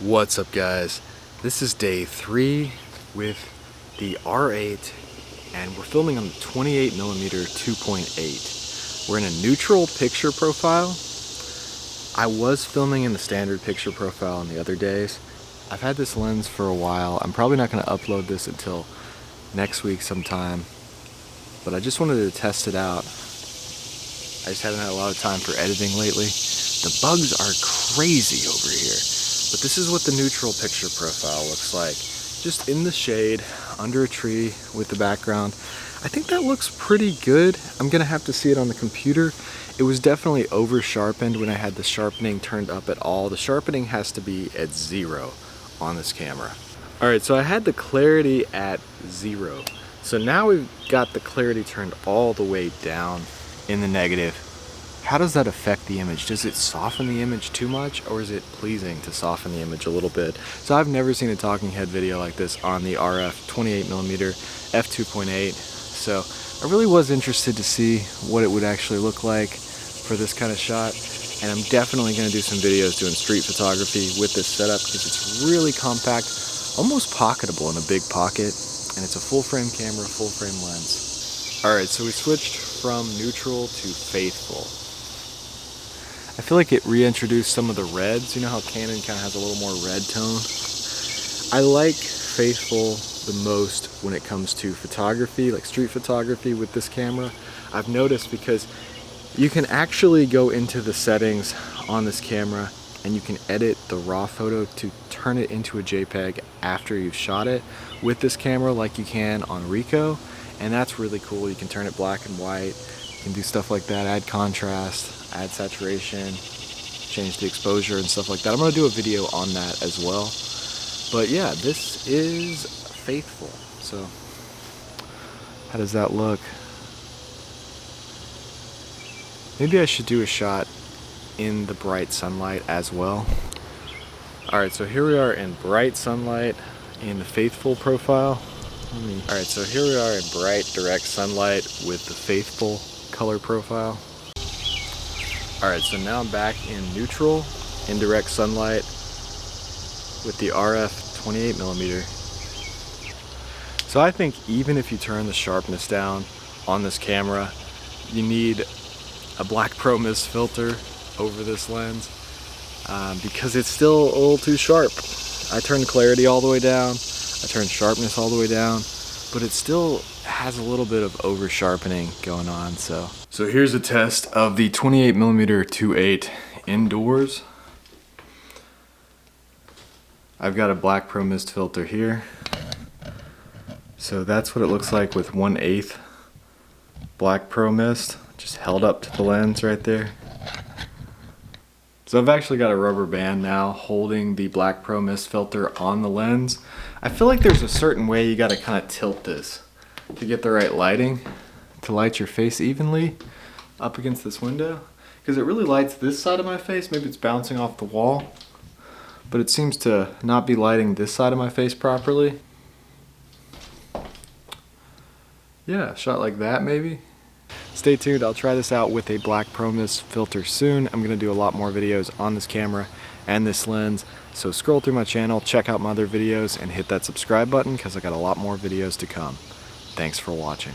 What's up, guys? This is day 3 with the R8 and we're filming on the 28mm 2.8. We're in a neutral picture profile. I was filming in the standard picture profile on the other days. I've had this lens for a while. I'm probably not going to upload this until next week sometime, but I just wanted to test it out. I just haven't had a lot of time for editing lately. The bugs are crazy over here. But this is what the neutral picture profile looks like. Just in the shade, under a tree with the background. I think that looks pretty good. I'm gonna have to see it on the computer. It was definitely over sharpened when I had the sharpening turned up at all. The sharpening has to be at 0 on this camera. All right, so I had the clarity at 0. So now we've got the clarity turned all the way down in the negative. How does that affect the image? Does it soften the image too much, or is it pleasing to soften the image a little bit? So I've never seen a talking head video like this on the RF 28mm F2.8. So I really was interested to see what it would actually look like for this kind of shot. And I'm definitely going to do some videos doing street photography with this setup because it's really compact, almost pocketable in a big pocket. And it's a full frame camera, full frame lens. All right, so we switched from neutral to faithful. I feel like it reintroduced some of the reds. You know how Canon kind of has a little more red tone? I like faithful the most when it comes to photography, like street photography with this camera. I've noticed because you can actually go into the settings on this camera and you can edit the raw photo to turn it into a JPEG after you've shot it with this camera like you can on Ricoh. And that's really cool. You can turn it black and white. You can do stuff like that, add contrast, add saturation, change the exposure and stuff like that. I'm going to do a video on that as well. But yeah, this is faithful. So how does that look? Maybe I should do a shot in the bright sunlight as well. Alright, so here we are in bright sunlight in the faithful profile. Alright, so here we are in bright direct sunlight with the faithful color profile. Alright, so now I'm back in neutral, indirect sunlight with the RF 28mm. So I think even if you turn the sharpness down on this camera, you need a black pro mist filter over this lens because it's still a little too sharp. I turned clarity all the way down, I turned sharpness all the way down, but it still has a little bit of over sharpening going on. So here's a test of the 28mm 2.8 indoors. I've got a black pro mist filter here. So that's what it looks like with 1/8 black pro mist, just held up to the lens right there. So I've actually got a rubber band now holding the black pro mist filter on the lens. I feel like there's a certain way you got to kind of tilt this to get the right lighting, to light your face evenly up against this window, because it really lights this side of my face. Maybe it's bouncing off the wall, but it seems to not be lighting this side of my face properly. Yeah, shot like that maybe. Stay tuned, I'll try this out with a black pro mist filter soon. I'm going to do a lot more videos on this camera and this lens. So scroll through my channel, check out my other videos, and hit that subscribe button because I got a lot more videos to come. Thanks for watching.